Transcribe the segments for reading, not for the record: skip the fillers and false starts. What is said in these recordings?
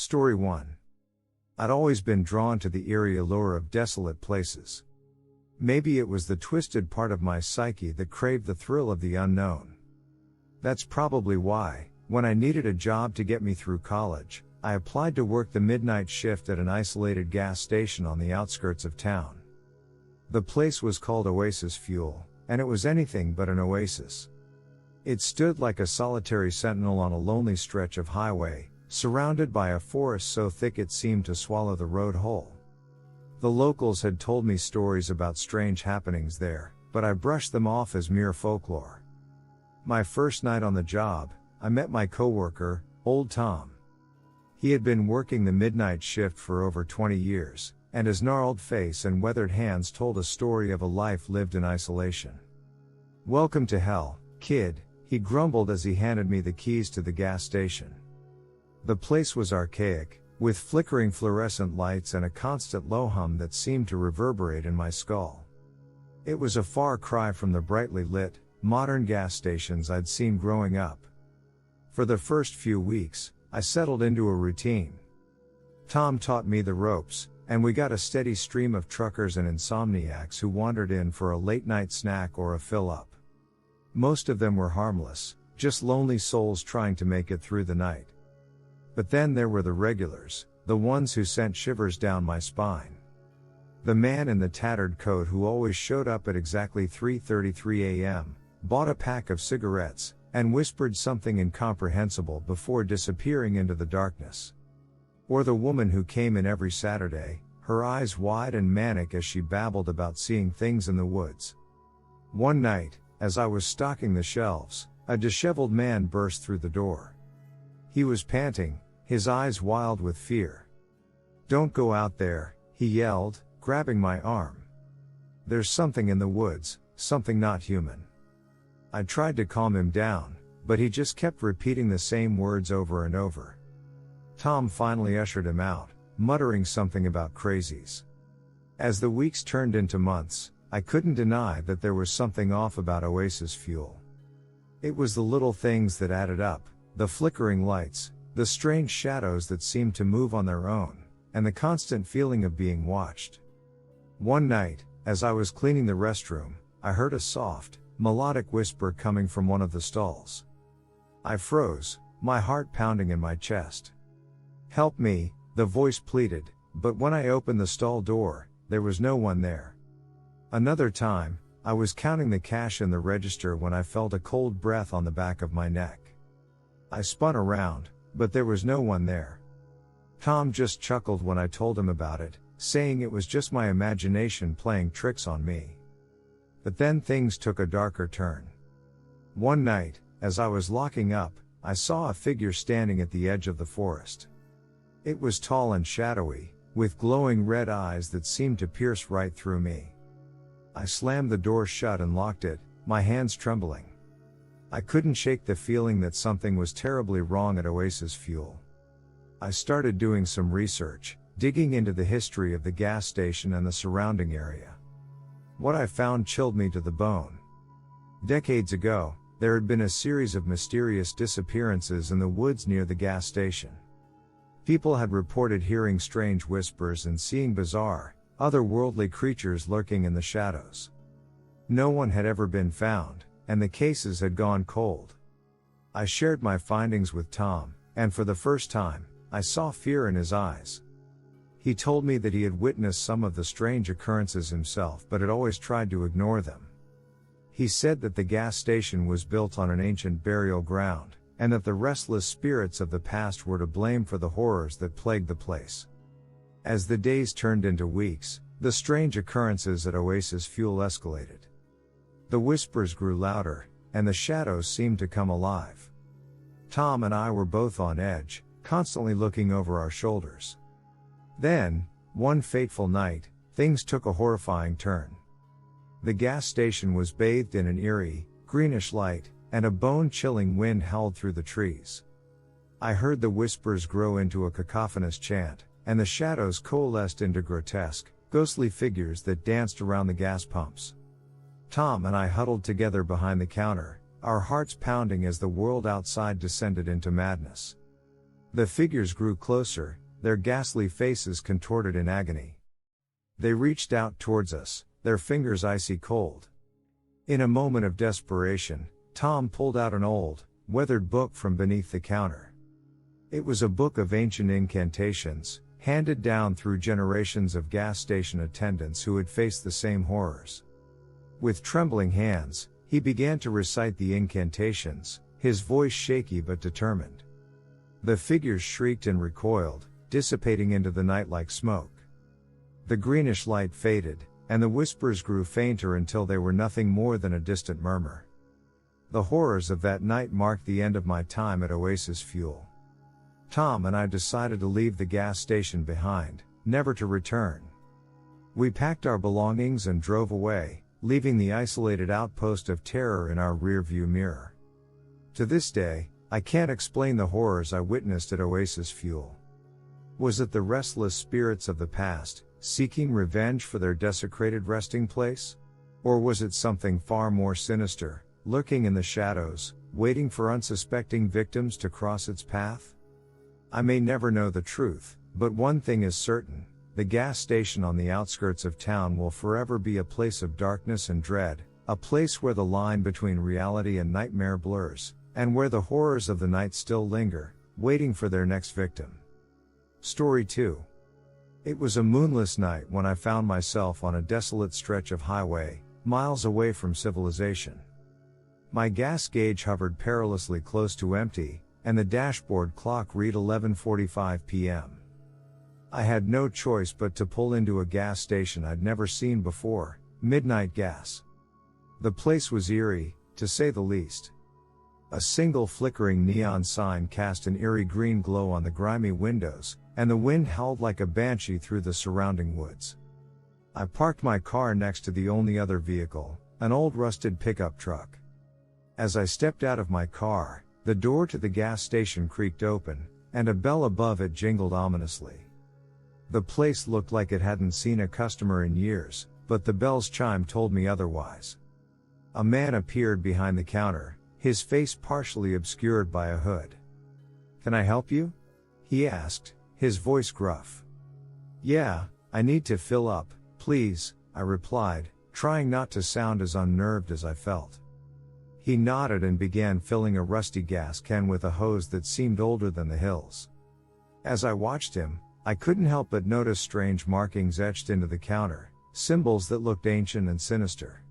Story 1. I'd always been drawn to the eerie allure of desolate places. Maybe it was the twisted part of my psyche that craved the thrill of the unknown. That's probably why, when I needed a job to get me through college, I applied to work the midnight shift at an isolated gas station on the outskirts of town. The place was called Oasis Fuel, and it was anything but an oasis. It stood like a solitary sentinel on a lonely stretch of highway, surrounded by a forest so thick it seemed to swallow the road whole. The locals had told me stories about strange happenings there, but I brushed them off as mere folklore. My first night on the job, I met my coworker, old Tom. He had been working the midnight shift for over 20 years, and his gnarled face and weathered hands told a story of a life lived in isolation. "Welcome to hell, kid," he grumbled as he handed me the keys to the gas station. The place was archaic, with flickering fluorescent lights and a constant low hum that seemed to reverberate in my skull. It was a far cry from the brightly lit, modern gas stations I'd seen growing up. For the first few weeks, I settled into a routine. Tom taught me the ropes, and we got a steady stream of truckers and insomniacs who wandered in for a late-night snack or a fill-up. Most of them were harmless, just lonely souls trying to make it through the night. But then there were the regulars, the ones who sent shivers down my spine. The man in the tattered coat who always showed up at exactly 3:33 a.m., bought a pack of cigarettes, and whispered something incomprehensible before disappearing into the darkness. Or the woman who came in every Saturday, her eyes wide and manic as she babbled about seeing things in the woods. One night, as I was stocking the shelves, a disheveled man burst through the door. He was panting, his eyes wild with fear. "Don't go out there," he yelled, grabbing my arm. "There's something in the woods, something not human." I tried to calm him down, but he just kept repeating the same words over and over. Tom finally ushered him out, muttering something about crazies. As the weeks turned into months, I couldn't deny that there was something off about Oasis Fuel. It was the little things that added up, the flickering lights, the strange shadows that seemed to move on their own, and the constant feeling of being watched. One night, as I was cleaning the restroom, I heard a soft, melodic whisper coming from one of the stalls. I froze, my heart pounding in my chest. "Help me," the voice pleaded, but when I opened the stall door, there was no one there. Another time, I was counting the cash in the register when I felt a cold breath on the back of my neck. I spun around, but there was no one there. Tom just chuckled when I told him about it, saying it was just my imagination playing tricks on me. But then things took a darker turn. One night, as I was locking up, I saw a figure standing at the edge of the forest. It was tall and shadowy, with glowing red eyes that seemed to pierce right through me. I slammed the door shut and locked it, my hands trembling. I couldn't shake the feeling that something was terribly wrong at Oasis Fuel. I started doing some research, digging into the history of the gas station and the surrounding area. What I found chilled me to the bone. Decades ago, there had been a series of mysterious disappearances in the woods near the gas station. People had reported hearing strange whispers and seeing bizarre, otherworldly creatures lurking in the shadows. No one had ever been found, and the cases had gone cold. I shared my findings with Tom, and for the first time, I saw fear in his eyes. He told me that he had witnessed some of the strange occurrences himself but had always tried to ignore them. He said that the gas station was built on an ancient burial ground, and that the restless spirits of the past were to blame for the horrors that plagued the place. As the days turned into weeks, the strange occurrences at Oasis Fuel escalated. The whispers grew louder, and the shadows seemed to come alive. Tom and I were both on edge, constantly looking over our shoulders. Then, one fateful night, things took a horrifying turn. The gas station was bathed in an eerie, greenish light, and a bone-chilling wind howled through the trees. I heard the whispers grow into a cacophonous chant, and the shadows coalesced into grotesque, ghostly figures that danced around the gas pumps. Tom and I huddled together behind the counter, our hearts pounding as the world outside descended into madness. The figures grew closer, their ghastly faces contorted in agony. They reached out towards us, their fingers icy cold. In a moment of desperation, Tom pulled out an old, weathered book from beneath the counter. It was a book of ancient incantations, handed down through generations of gas station attendants who had faced the same horrors. With trembling hands, he began to recite the incantations, his voice shaky but determined. The figures shrieked and recoiled, dissipating into the night like smoke. The greenish light faded, and the whispers grew fainter until they were nothing more than a distant murmur. The horrors of that night marked the end of my time at Oasis Fuel. Tom and I decided to leave the gas station behind, never to return. We packed our belongings and drove away, leaving the isolated outpost of terror in our rearview mirror. To this day, I can't explain the horrors I witnessed at Oasis Fuel. Was it the restless spirits of the past, seeking revenge for their desecrated resting place? Or was it something far more sinister, lurking in the shadows, waiting for unsuspecting victims to cross its path? I may never know the truth, but one thing is certain: the gas station on the outskirts of town will forever be a place of darkness and dread, a place where the line between reality and nightmare blurs, and where the horrors of the night still linger, waiting for their next victim. Story 2. It was a moonless night when I found myself on a desolate stretch of highway, miles away from civilization. My gas gauge hovered perilously close to empty, and the dashboard clock read 11:45 p.m. I had no choice but to pull into a gas station I'd never seen before, Midnight Gas. The place was eerie, to say the least. A single flickering neon sign cast an eerie green glow on the grimy windows, and the wind howled like a banshee through the surrounding woods. I parked my car next to the only other vehicle, an old rusted pickup truck. As I stepped out of my car, the door to the gas station creaked open, and a bell above it jingled ominously. The place looked like it hadn't seen a customer in years, but the bell's chime told me otherwise. A man appeared behind the counter, his face partially obscured by a hood. "Can I help you?" he asked, his voice gruff. "Yeah, I need to fill up, please," I replied, trying not to sound as unnerved as I felt. He nodded and began filling a rusty gas can with a hose that seemed older than the hills. As I watched him, I couldn't help but notice strange markings etched into the counter, symbols that looked ancient and sinister.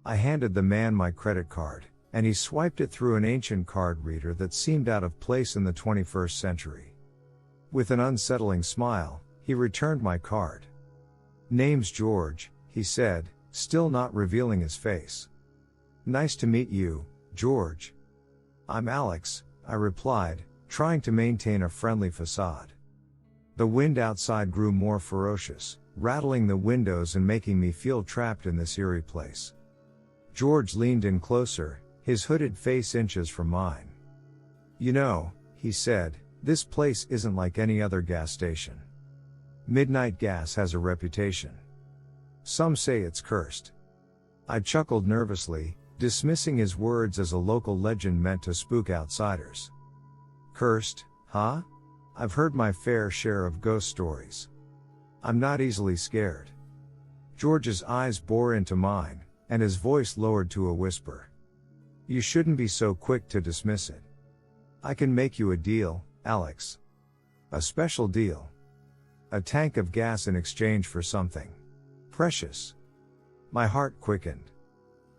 I handed the man my credit card, and he swiped it through an ancient card reader that seemed out of place in the 21st century. With an unsettling smile, he returned my card. "Name's George," he said, still not revealing his face. "Nice to meet you, George." "I'm Alex," I replied, trying to maintain a friendly facade. The wind outside grew more ferocious, rattling the windows and making me feel trapped in this eerie place. George leaned in closer, his hooded face inches from mine. "You know," he said, "this place isn't like any other gas station. Midnight Gas has a reputation. Some say it's cursed." I chuckled nervously, dismissing his words as a local legend meant to spook outsiders. "Cursed, huh? I've heard my fair share of ghost stories. I'm not easily scared." George's eyes bore into mine, and his voice lowered to a whisper. "You shouldn't be so quick to dismiss it. I can make you a deal, Alex. A special deal. A tank of gas in exchange for something precious." My heart quickened.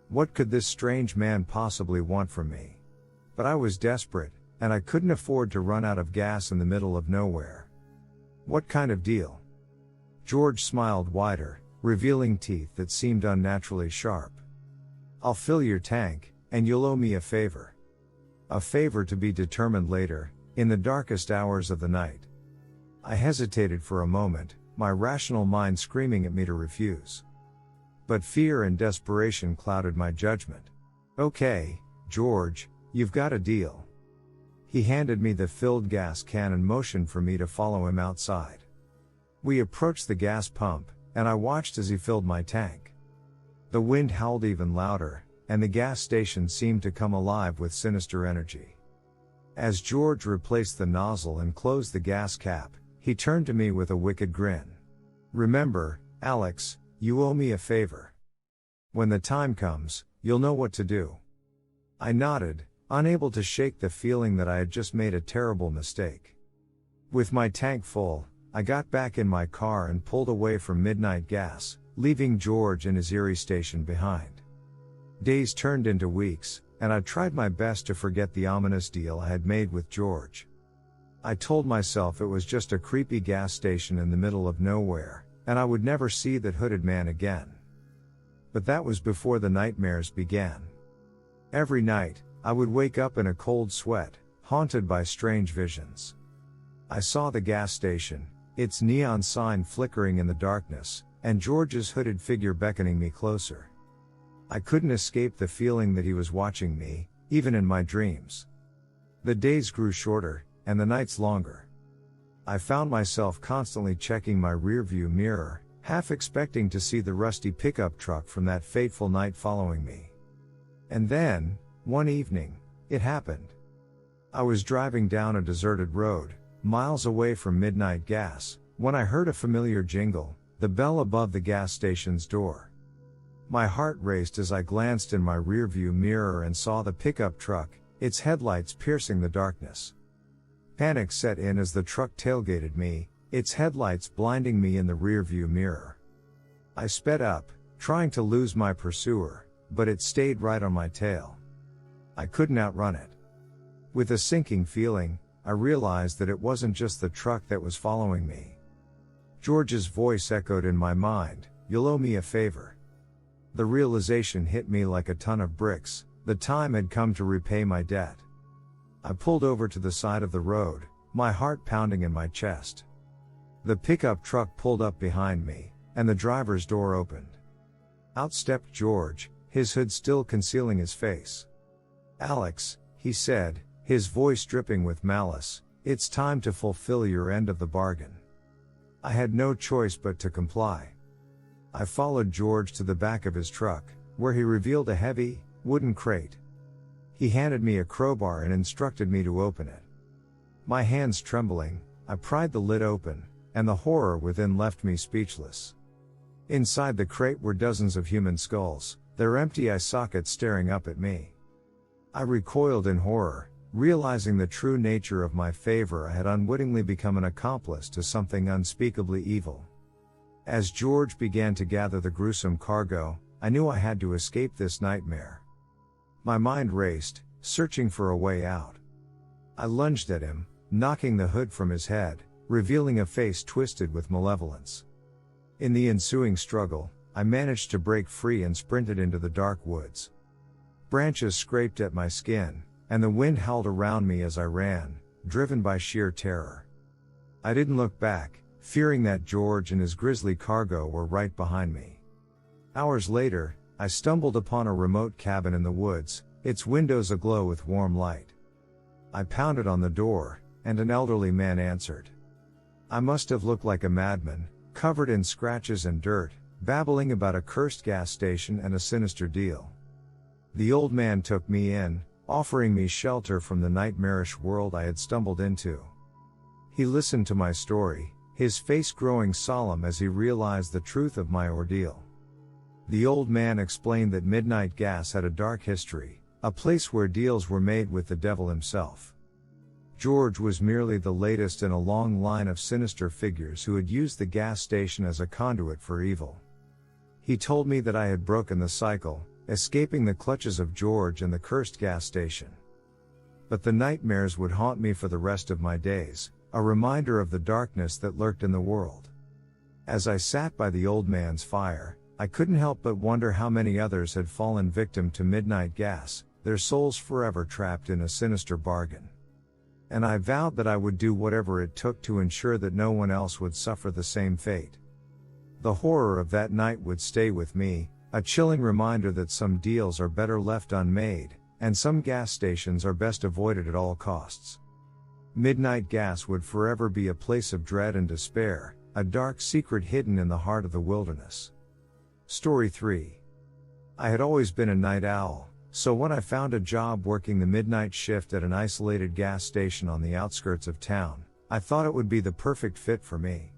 What could this strange man possibly want from me? But I was desperate, and I couldn't afford to run out of gas in the middle of nowhere. "What kind of deal?" George smiled wider, revealing teeth that seemed unnaturally sharp. "I'll fill your tank, and you'll owe me a favor." A favor to be determined later, in the darkest hours of the night. I hesitated for a moment, my rational mind screaming at me to refuse. But fear and desperation clouded my judgment. "Okay, George, you've got a deal." He handed me the filled gas can and motioned for me to follow him outside. We approached the gas pump, and I watched as he filled my tank. The wind howled even louder, and the gas station seemed to come alive with sinister energy. As George replaced the nozzle and closed the gas cap, he turned to me with a wicked grin. "Remember, Alex, you owe me a favor. When the time comes, you'll know what to do." I nodded, unable to shake the feeling that I had just made a terrible mistake. With my tank full, I got back in my car and pulled away from Midnight Gas, leaving George and his Erie station behind. Days turned into weeks, and I tried my best to forget the ominous deal I had made with George. I told myself it was just a creepy gas station in the middle of nowhere, and I would never see that hooded man again. But that was before the nightmares began. Every night, I would wake up in a cold sweat, haunted by strange visions. I saw the gas station, its neon sign flickering in the darkness, and George's hooded figure beckoning me closer. I couldn't escape the feeling that he was watching me, even in my dreams. The days grew shorter, and the nights longer. I found myself constantly checking my rearview mirror, half expecting to see the rusty pickup truck from that fateful night following me. And then, one evening, it happened. I was driving down a deserted road, miles away from Midnight Gas, when I heard a familiar jingle, the bell above the gas station's door. My heart raced as I glanced in my rearview mirror and saw the pickup truck, its headlights piercing the darkness. Panic set in as the truck tailgated me, its headlights blinding me in the rearview mirror. I sped up, trying to lose my pursuer, but it stayed right on my tail. I couldn't outrun it. With a sinking feeling, I realized that it wasn't just the truck that was following me. George's voice echoed in my mind, "You'll owe me a favor." The realization hit me like a ton of bricks. The time had come to repay my debt. I pulled over to the side of the road, my heart pounding in my chest. The pickup truck pulled up behind me, and the driver's door opened. Out stepped George, his hood still concealing his face. "Alex," he said, his voice dripping with malice, "it's time to fulfill your end of the bargain." I had no choice but to comply. I followed George to the back of his truck, where he revealed a heavy, wooden crate. He handed me a crowbar and instructed me to open it. My hands trembling, I pried the lid open, and the horror within left me speechless. Inside the crate were dozens of human skulls, their empty eye sockets staring up at me. I recoiled in horror, realizing the true nature of my favor. I had unwittingly become an accomplice to something unspeakably evil. As George began to gather the gruesome cargo, I knew I had to escape this nightmare. My mind raced, searching for a way out. I lunged at him, knocking the hood from his head, revealing a face twisted with malevolence. In the ensuing struggle, I managed to break free and sprinted into the dark woods. Branches scraped at my skin, and the wind howled around me as I ran, driven by sheer terror. I didn't look back, fearing that George and his grisly cargo were right behind me. Hours later, I stumbled upon a remote cabin in the woods, its windows aglow with warm light. I pounded on the door, and an elderly man answered. I must have looked like a madman, covered in scratches and dirt, babbling about a cursed gas station and a sinister deal. The old man took me in, offering me shelter from the nightmarish world I had stumbled into. He listened to my story, his face growing solemn as he realized the truth of my ordeal. The old man explained that Midnight Gas had a dark history, a place where deals were made with the devil himself. George was merely the latest in a long line of sinister figures who had used the gas station as a conduit for evil. He told me that I had broken the cycle, escaping the clutches of George and the cursed gas station. But the nightmares would haunt me for the rest of my days, a reminder of the darkness that lurked in the world. As I sat by the old man's fire, I couldn't help but wonder how many others had fallen victim to Midnight Gas, their souls forever trapped in a sinister bargain. And I vowed that I would do whatever it took to ensure that no one else would suffer the same fate. The horror of that night would stay with me, a chilling reminder that some deals are better left unmade, and some gas stations are best avoided at all costs. Midnight Gas would forever be a place of dread and despair, a dark secret hidden in the heart of the wilderness. Story 3. I had always been a night owl, So when I found a job working the midnight shift at an isolated gas station on the outskirts of town, I thought it would be the perfect fit for me.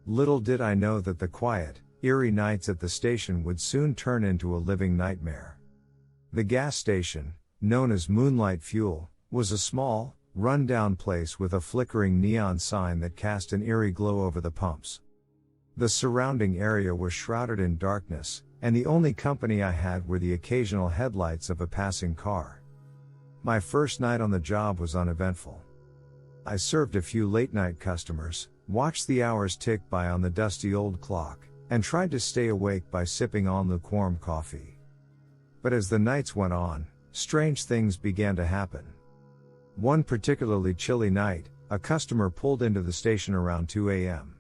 Little did I know that the quiet, eerie nights at the station would soon turn into a living nightmare. The gas station, known as Moonlight Fuel, was a small, run-down place with a flickering neon sign that cast an eerie glow over the pumps. The surrounding area was shrouded in darkness, and the only company I had were the occasional headlights of a passing car. My first night on the job was uneventful. I served a few late-night customers, watched the hours tick by on the dusty old clock, and tried to stay awake by sipping on lukewarm coffee. But as the nights went on, strange things began to happen. One particularly chilly night, a customer pulled into the station around 2 a.m.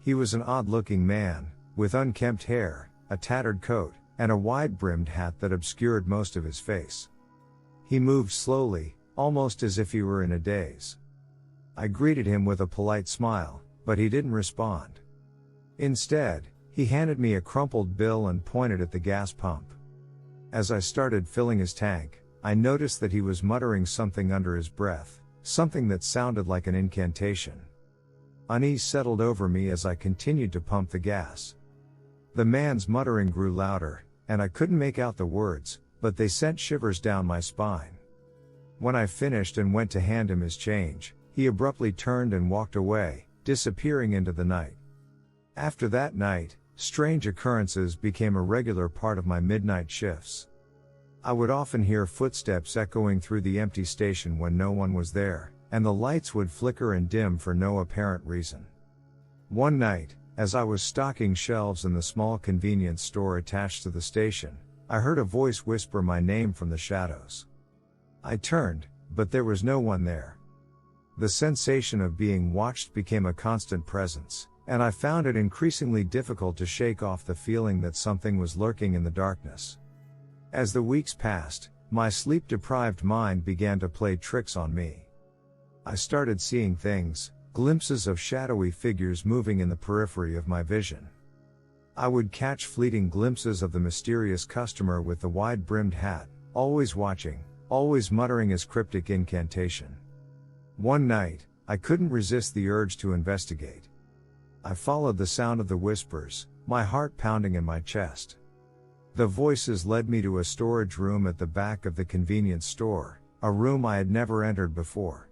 He was an odd-looking man, with unkempt hair, a tattered coat, and a wide-brimmed hat that obscured most of his face. He moved slowly, almost as if he were in a daze. I greeted him with a polite smile, but he didn't respond. Instead, he handed me a crumpled bill and pointed at the gas pump. As I started filling his tank, I noticed that he was muttering something under his breath, something that sounded like an incantation. Unease settled over me as I continued to pump the gas. The man's muttering grew louder, and I couldn't make out the words, but they sent shivers down my spine. When I finished and went to hand him his change, he abruptly turned and walked away, disappearing into the night. After that night, strange occurrences became a regular part of my midnight shifts. I would often hear footsteps echoing through the empty station when no one was there, and the lights would flicker and dim for no apparent reason. One night, as I was stocking shelves in the small convenience store attached to the station, I heard a voice whisper my name from the shadows. I turned, but there was no one there. The sensation of being watched became a constant presence, and I found it increasingly difficult to shake off the feeling that something was lurking in the darkness. As the weeks passed, my sleep-deprived mind began to play tricks on me. I started seeing things, glimpses of shadowy figures moving in the periphery of my vision. I would catch fleeting glimpses of the mysterious customer with the wide-brimmed hat, always watching, always muttering his cryptic incantation. One night, I couldn't resist the urge to investigate. I followed the sound of the whispers, my heart pounding in my chest. The voices led me to a storage room at the back of the convenience store, a room I had never entered before.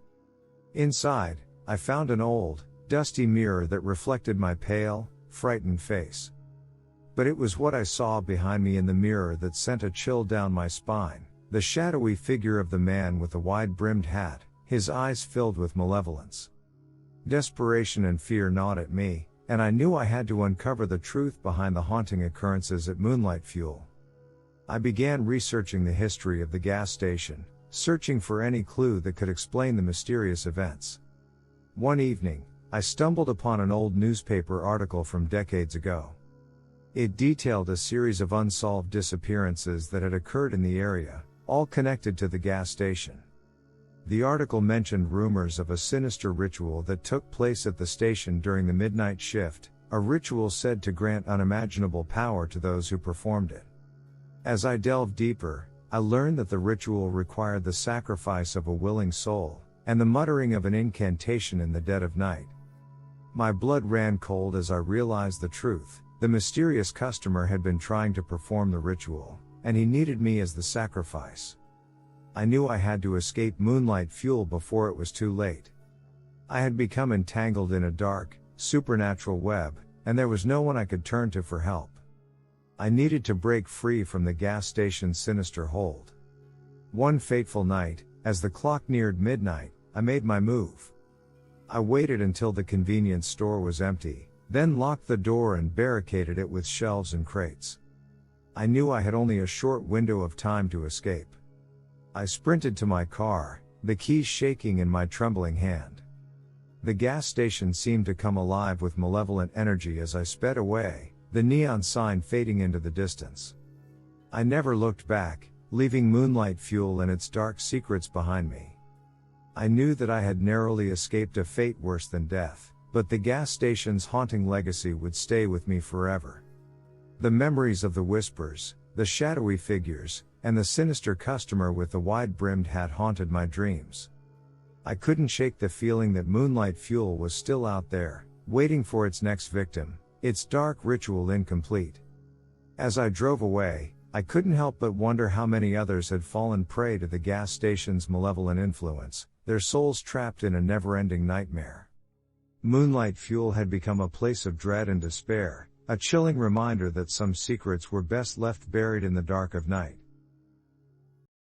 Inside, I found an old, dusty mirror that reflected my pale, frightened face. But it was what I saw behind me in the mirror that sent a chill down my spine, the shadowy figure of the man with the wide-brimmed hat, his eyes filled with malevolence. Desperation and fear gnawed at me, and I knew I had to uncover the truth behind the haunting occurrences at Moonlight Fuel. I began researching the history of the gas station, searching for any clue that could explain the mysterious events. One evening, I stumbled upon an old newspaper article from decades ago. It detailed a series of unsolved disappearances that had occurred in the area, all connected to the gas station. The article mentioned rumors of a sinister ritual that took place at the station during the midnight shift, a ritual said to grant unimaginable power to those who performed it. As I delved deeper, I learned that the ritual required the sacrifice of a willing soul, and the muttering of an incantation in the dead of night. My blood ran cold as I realized the truth. The mysterious customer had been trying to perform the ritual, and he needed me as the sacrifice. I knew I had to escape Moonlight Fuel before it was too late. I had become entangled in a dark, supernatural web, and there was no one I could turn to for help. I needed to break free from the gas station's sinister hold. One fateful night, as the clock neared midnight, I made my move. I waited until the convenience store was empty, then locked the door and barricaded it with shelves and crates. I knew I had only a short window of time to escape. I sprinted to my car, the keys shaking in my trembling hand. The gas station seemed to come alive with malevolent energy as I sped away, the neon sign fading into the distance. I never looked back, leaving Moonlight Fuel and its dark secrets behind me. I knew that I had narrowly escaped a fate worse than death, but the gas station's haunting legacy would stay with me forever. The memories of the whispers, the shadowy figures, and the sinister customer with the wide-brimmed hat haunted my dreams. I couldn't shake the feeling that Moonlight Fuel was still out there, waiting for its next victim, its dark ritual incomplete. As I drove away, I couldn't help but wonder how many others had fallen prey to the gas station's malevolent influence, their souls trapped in a never-ending nightmare. Moonlight Fuel had become a place of dread and despair, a chilling reminder that some secrets were best left buried in the dark of night.